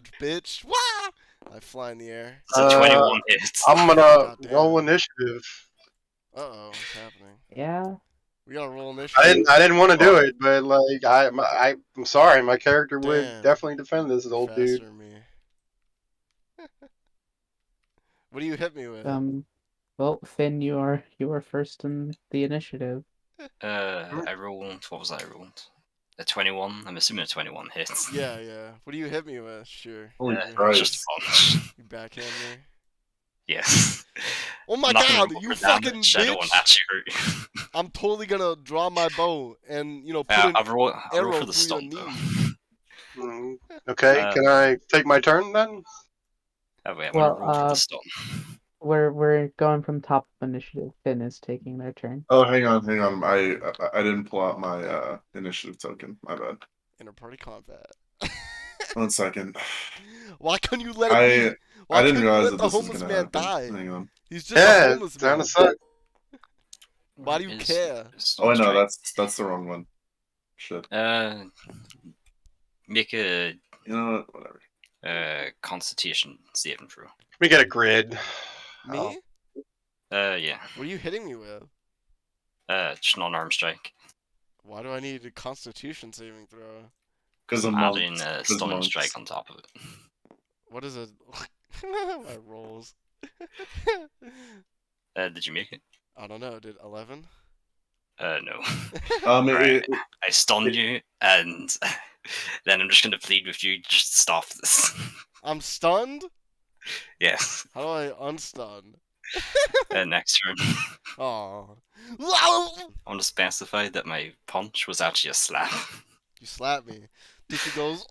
bitch. Wah! I fly in the air. It's a 21 hit. I'm gonna God roll damn. initiative. Uh-oh, what's happening? Yeah. We gotta roll I initiative. didn't want to do it, but like I'm sorry. My character would Damn. definitely defend this You're old dude. faster than me. What do you hit me with? Well, Finn, you are first in the initiative. I rolled. What was I rolled? A 21. I'm assuming a 21 hits. Yeah, yeah. What do you hit me with? Sure. Holy Give me a Christ. Just a punch. You backhand me. Yes. Oh my I'm not gonna god, roll you for fucking damage. I don't want to bitch! actually hurt you. I'm totally gonna draw my bow and put an I'll roll arrow for the through your stun though. knee. Okay, can I take my turn then? Oh wait, I'm Well, gonna roll for the stun. We're going from top of initiative. Finn is taking their turn. Oh, hang on. I didn't pull out my initiative token. My bad. Inter-party combat. 1 second. Why couldn't you let it be? Why I didn't couldn't you realize let that the this was homeless gonna man happen. die? Hang on. He's just a Yeah, homeless down man. a suck. Why do you care? Oh no, that's the wrong one. Shit. Make a You know what? Whatever. Constitution saving throw. Let me get a grid. Me? Yeah. What are you hitting me with? Just non-arm strike. Why do I need a Constitution saving throw? Because of Adding monks. a 'Cause stunning monks. strike on top of it. What is it? My rolls. Did you make it? I don't know. Did 11? No. It, I stunned you, and then I'm just gonna plead with you, just stop this. I'm stunned? Yes. How do I unstun? Next turn. Oh. I want to specify that my punch was actually a slap. You slap me. Dickie goes.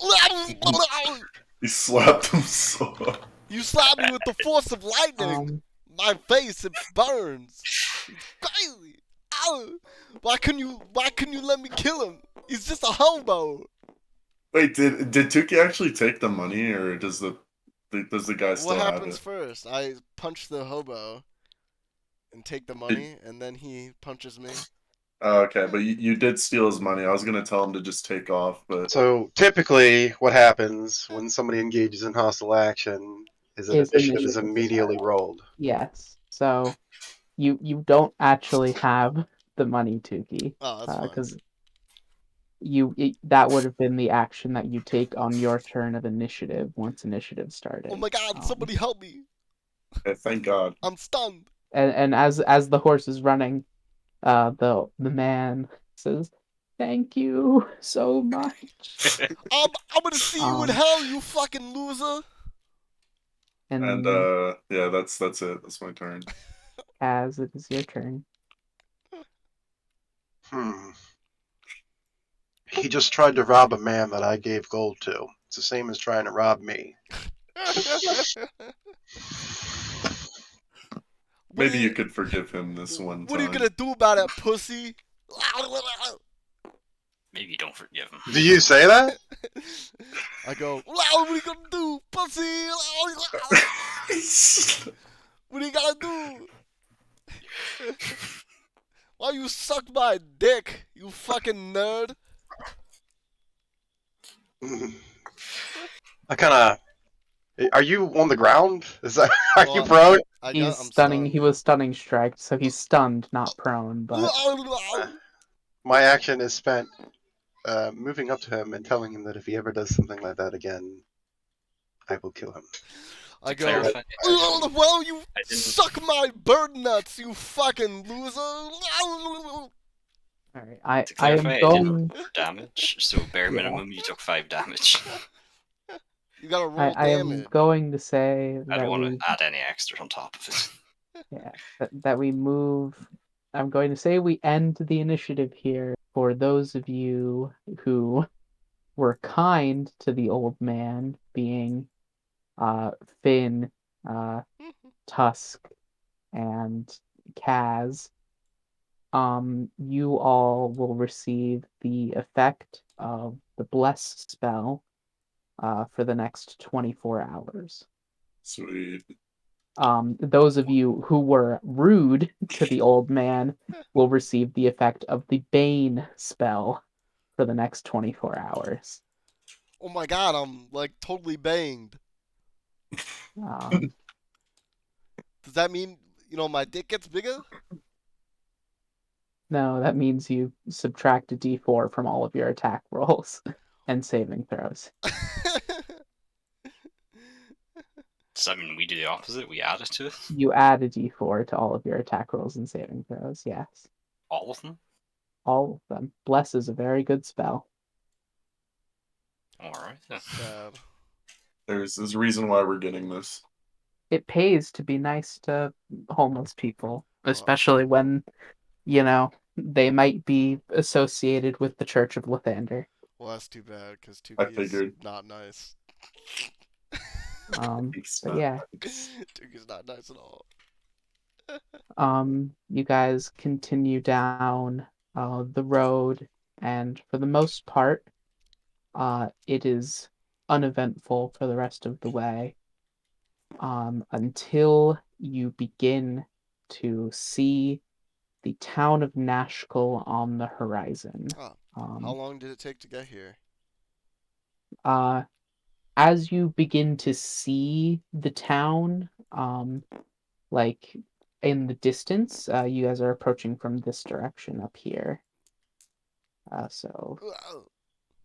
he slapped him so hard. You slap me with the force of lightning. My face, it burns. It's crazy. Ow. Why couldn't you let me kill him? He's just a hobo. Wait, did Tuki actually take the money, or does the guy still What have happens it? first? I punch the hobo and take the money, and then he punches me. Oh, okay, but you did steal his money. I was gonna tell him to just take off, but So typically, what happens when somebody engages in hostile action is that initiative is immediately rolled. Yes. So you don't actually have the money, Tuki. Oh, that's fine. Because that would have been the action that you take on your turn of initiative once initiative started. Oh my god, somebody help me. okay, thank God. I'm stunned. And as the horse is running, the man says, "Thank you so much." I'm gonna see you in hell, you fucking loser. And yeah, that's it. That's my turn. As it is your turn. He just tried to rob a man that I gave gold to. It's the same as trying to rob me. Maybe you could forgive him this one time. What are you gonna do about it, pussy? Maybe you don't forgive him. Do you say that? I go, what are you gonna do, pussy? What are you gonna do? Why you suck my dick, you fucking nerd? I kind of. Are you on the ground? Is that? Are you prone? He's stunning. He was stunning striked, so he's stunned, not prone. But my action is spent moving up to him and telling him that if he ever does something like that again, I will kill him. I go, well, you suck my bird nuts, you fucking loser. Alright, I clarify, am going. Damage, so bare minimum you took 5 damage. You gotta roll I am going to say I that don't want to add any extra on top of it. Yeah, that we move. I'm going to say we end the initiative here for those of you who were kind to the old man, being Finn, Tusk, and Kaz. You all will receive the effect of the Bless spell for the next 24 hours. Sweet. Those of you who were rude to the old man will receive the effect of the Bane spell for the next 24 hours. Oh my god, I'm like totally banged. Um, Does that mean my dick gets bigger? no, that means you subtract a d4 from all of your attack rolls and saving throws. Does that mean we do the opposite? We add it to it? You add a d4 to all of your attack rolls and saving throws, yes. All of them? All of them. Bless is a very good spell. Alright then. Sad. There's a reason why we're getting this. It pays to be nice to homeless people, Oh. especially when, they might be associated with the Church of Lathander. Well, that's too bad because I Tuki is figured. not nice. But yeah, Tuki's not nice at all. you guys continue down the road, and for the most part, it is uneventful for the rest of the way, until you begin to see the town of Nashkel on the horizon. Oh, how long did it take to get here? As you begin to see the town, like in the distance, you guys are approaching from this direction up here. So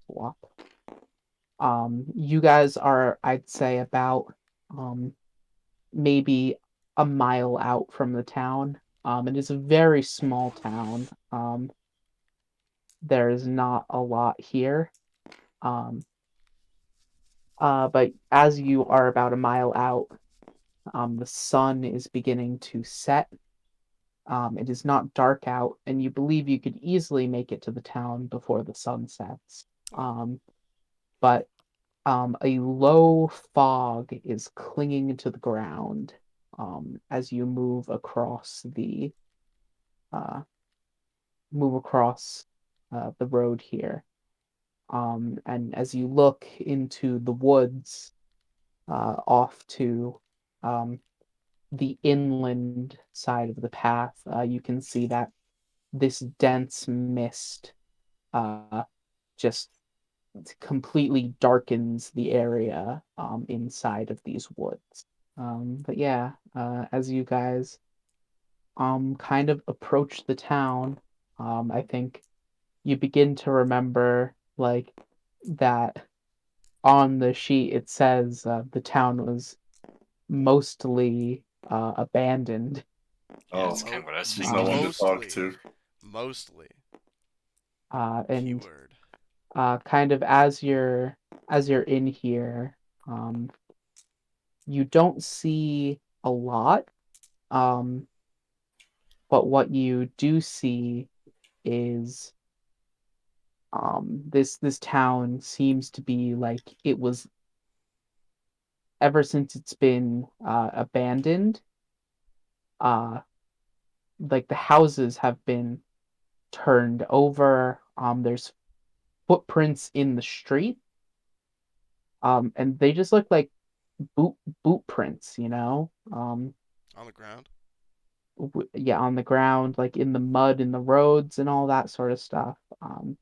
swap. You guys are, I'd say, about maybe a mile out from the town. It is a very small town. There's not a lot here. But as you are about a mile out, the sun is beginning to set. It is not dark out, and you believe you could easily make it to the town before the sun sets. But a low fog is clinging to the ground as you move across the road here. And as you look into the woods off to the inland side of the path, you can see that this dense mist just completely darkens the area inside of these woods. But yeah, as you guys kind of approach the town, I think you begin to remember like that on the sheet it says the town was mostly abandoned. Yeah, Oh, that's kind of what I was there's thinking. no one to talk Mostly. to. Mostly. And Keyword. kind of as you're in here, you don't see a lot, but what you do see is this town seems to be like it was ever since it's been abandoned. Uh, like the houses have been turned over. There's footprints in the street, and they just look like boot prints, On the ground? yeah, on the ground, like in the mud in the roads and all that sort of stuff. Oh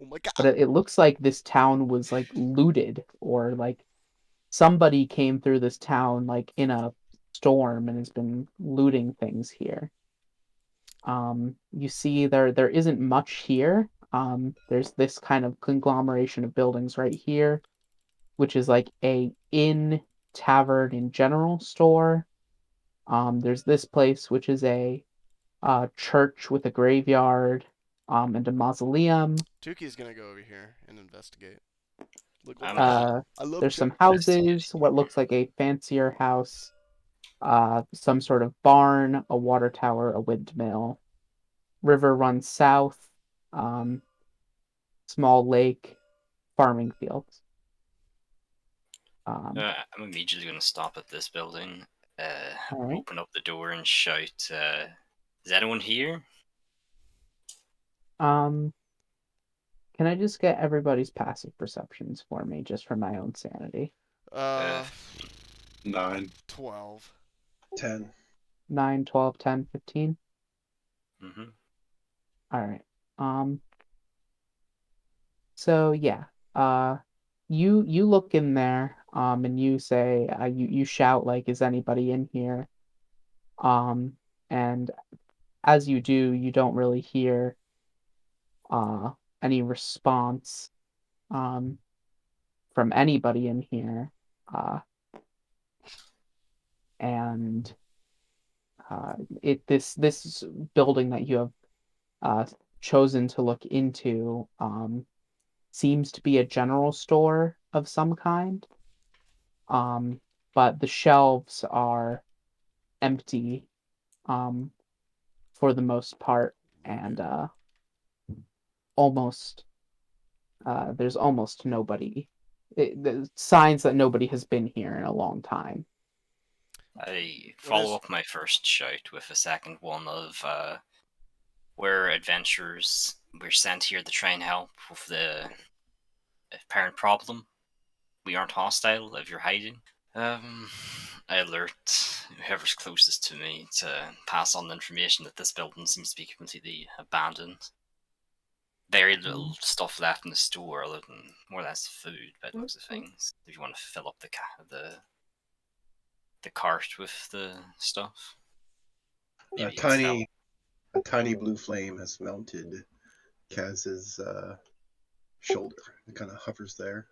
my But god. it looks like this town was like looted, or like somebody came through this town like in a storm and has been looting things here. You see there isn't much here. There's this kind of conglomeration of buildings right here, which is like a inn, tavern, and general store. There's this place, which is a church with a graveyard, and a mausoleum. Tuki's gonna go over here and investigate. Look, I'm Uh, I love there's some investigating. houses, what looks like a fancier house, some sort of barn, a water tower, a windmill. River runs south, um, small lake, farming fields. I'm immediately going to stop at this building, All right. open up the door and shout, is anyone here? Um, can I just get everybody's passive perceptions for me, just for my own sanity? 9. 12. 10. 9, 12, 10, 15? Mm-hmm. All right. So yeah, you look in there, and you say, you shout like, "Is anybody in here?" And as you do, you don't really hear uh any response from anybody in here. Uh, and this building that you have chosen to look into seems to be a general store of some kind. But the shelves are empty um, for the most part, and almost there's almost nobody. The signs that nobody has been here in a long time. I What follow is- up my first shout with a second one of we're adventurers. We're sent here to try and help with the apparent problem. We aren't hostile if you're hiding. I alert whoever's closest to me to pass on the information that this building seems to be completely abandoned. Very little stuff left in the store other than more or less food by the looks of things. If you want to fill up the cart with the stuff. A Maybe you can sell. tiny blue flame has mounted Kaz's shoulder. It kind of hovers there,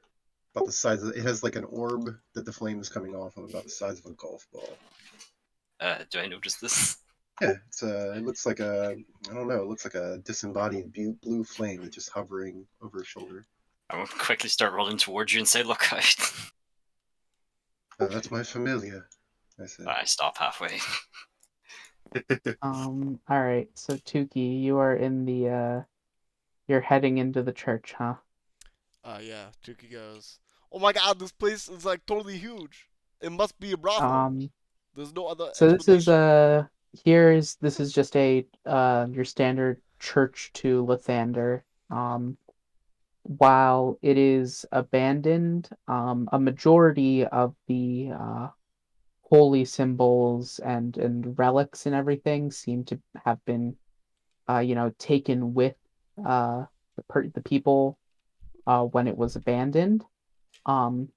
about the size of it has like an orb that the flame is coming off of, about the size of a golf ball. Do I notice this? Yeah, it looks like I don't know, it looks like a disembodied blue flame that's just hovering over his shoulder. I will quickly start rolling towards you and say, "Look out!" That's my familia, I said. I stop halfway. All right, so Tuki, you are in the you're heading into the church, huh? Yeah, Tuki goes, "Oh my god, this place is like totally huge. It must be a brothel. There's no other So this is explanation." this is just a your standard church to Lathander. While it is abandoned, a majority of the holy symbols and relics and everything seem to have been taken with the people when it was abandoned. Um,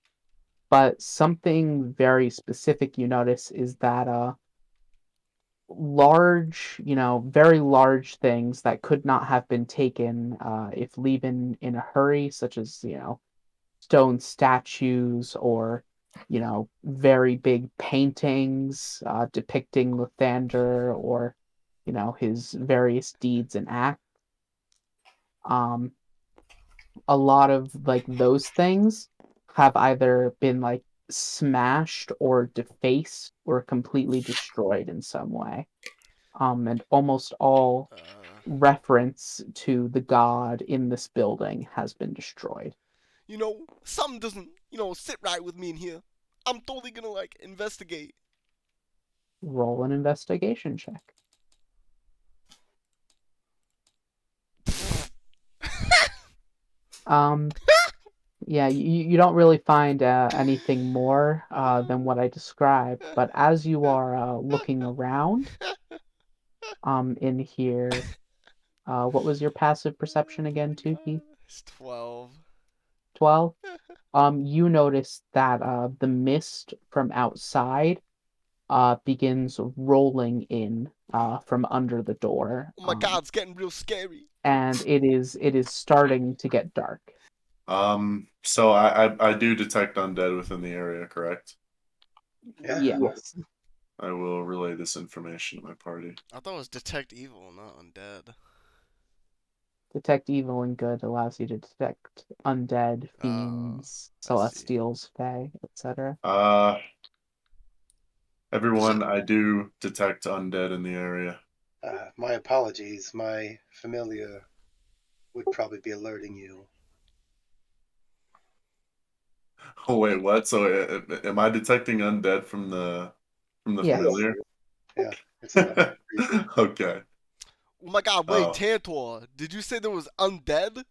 but something very specific you notice is that large, very large things that could not have been taken if leaving in a hurry, such as, stone statues or, very big paintings depicting Lathander or, his various deeds and acts. A lot of like those things have either been like smashed or defaced or completely destroyed in some way. And almost all reference to the god in this building has been destroyed. Something doesn't, sit right with me in here. I'm totally gonna like investigate. Roll an investigation check. Um, yeah, you don't really find anything more than what I described, but as you are looking around in here, what was your passive perception again, Tuki? It's 12. 12? You notice that the mist from outside begins rolling in from under the door. Oh my god, it's getting real scary. And it is starting to get dark. So I do detect undead within the area, correct? Yeah. Yes. I will relay this information to my party. I thought it was detect evil, not undead. Detect evil and good allows you to detect undead, fiends, I see. celestials, fae, etc. Everyone, I do detect undead in the area. My apologies. My familia would probably be alerting you. Oh wait, what? So am I detecting undead from the Yes. familiar? Yeah, it's a lot creepy. Okay. Oh my god, wait, Oh. Tantor, did you say there was undead?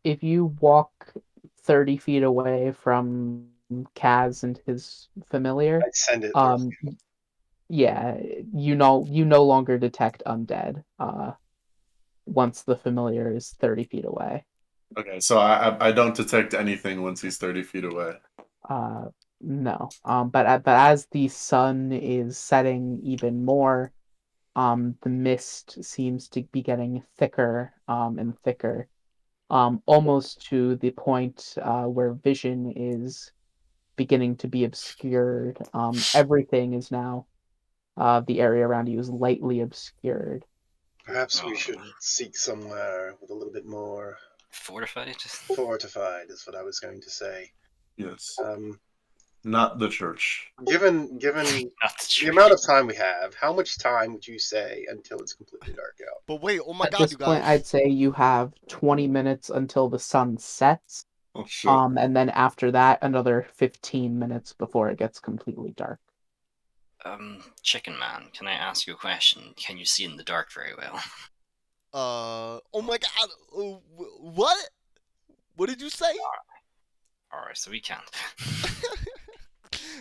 If you walk 30 feet away from Kaz and his familiar, I'd send it. yeah, you no longer detect undead once the familiar is 30 feet away. Okay, so I don't detect anything once he's 30 feet away. No. But as the sun is setting even more, the mist seems to be getting thicker, and thicker, almost to the point where vision is beginning to be obscured. Everything is now, the area around you is lightly obscured. Perhaps we Oh, should seek somewhere with a little bit more fortified? fortified, is what I was going to say. Yes. Um, Not the church. given Not the the church. amount of time we have, how much time would you say until it's completely dark out? But wait, oh my At god, this you point, guys. I'd say you have 20 minutes until the sun sets. Oh shit. And then after that, another 15 minutes before it gets completely dark. Chicken Man, can I ask you a question? Can you see in the dark very well? Oh my god. What? What did you say? Alright, so we can't.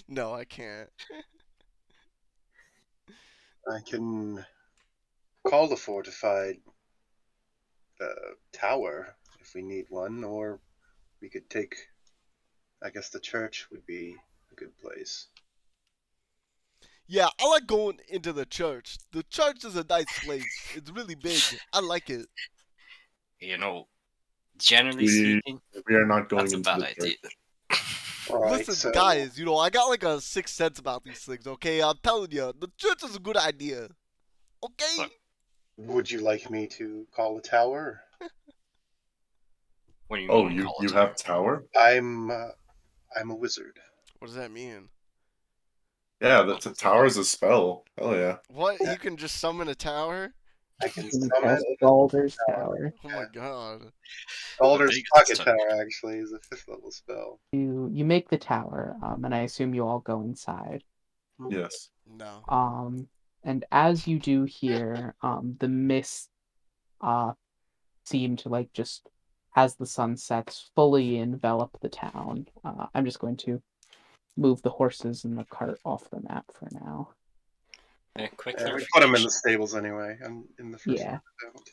No, I can't. I can call the fortified tower if we need one, or we could take. I guess the church would be a good place. Yeah, I like going into the church. The church is a nice place. It's really big. I like it. You know, generally We speaking, we are not going that's a into bad the idea. church. Alright, Listen, so guys, I got like a sixth sense about these things, okay? I'm telling you, the church is a good idea. Okay? Look. would you like me to call the tower? What do you Oh, mean, call you it? have tower? I'm a wizard. What does that mean? Yeah, the tower is a spell. Hell yeah. What? You can just summon a tower? I can You summon cast a Baldur's tower. Tower. Oh my god. Baldur's biggest Pocket tower. Tower actually is a 5th level spell. You make the tower, and I assume you all go inside. Yes. No. And as you do here, the mist seem to like just as the sun sets fully envelop the town. I'm just going to move the horses and the cart off the map for now. Quick Yeah, we put them in clarification. the stables anyway. In the first Yeah.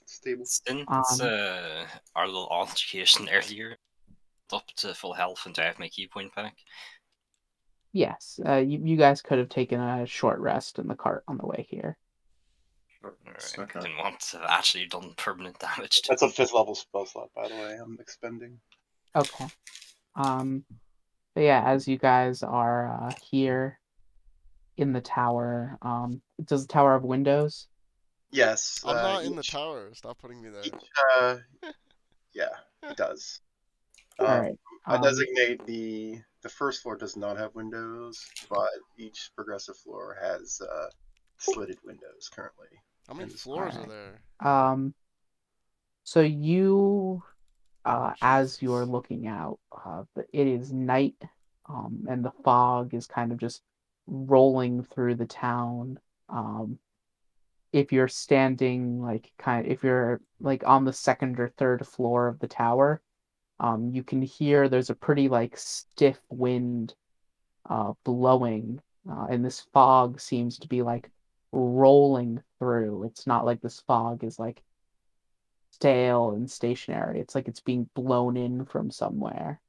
stables. Since our little altercation earlier, up to full health and I have my key point back. Yes. You guys could have taken a short rest in the cart on the way here. Alright, Okay. didn't want to have actually done permanent damage to That's a 5th level spell slot, by the way. I'm expending. Okay. But yeah, as you guys are here in the tower, does the tower have windows? Yes. I'm not in the tower. Stop putting me there. Yeah, it does. All right. I designate the first floor does not have windows, but each progressive floor has slitted windows currently. How many And- floors are Alright. there? So you, as you're looking out, it is night, and the fog is kind of just rolling through the town. If you're standing if you're like on the second or third floor of the tower, you can hear there's a pretty like stiff wind blowing, and this fog seems to be like rolling through. It's not like this fog is like stale and stationary. It's like it's being blown in from somewhere.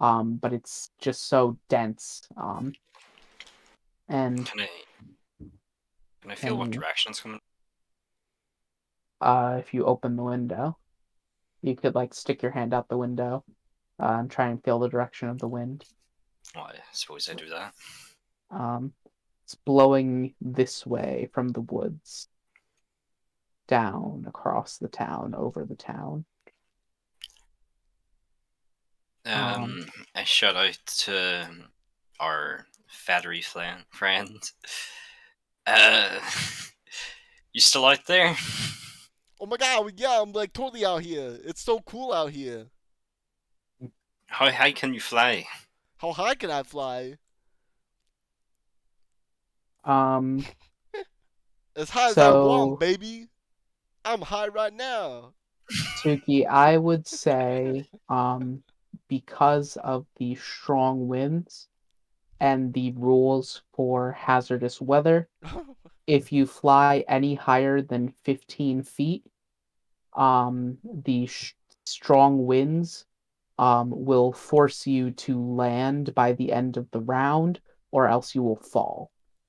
But it's just so dense. And Can I feel what and direction it's coming? if you open the window, you could like stick your hand out the window, and try and feel the direction of the wind. Well, I suppose I do that. It's blowing this way from the woods, down across the town, over the town. I shout out to our feathery friend. You still out there? Oh my god, yeah, I'm like totally out here. It's so cool out here. How high can you fly? How high can I fly? Um, As high as I So- want, baby. I'm high right now. Tuki, I would say, because of the strong winds and the rules for hazardous weather, if you fly any higher than 15 feet, the strong winds will force you to land by the end of the round, or else you will fall.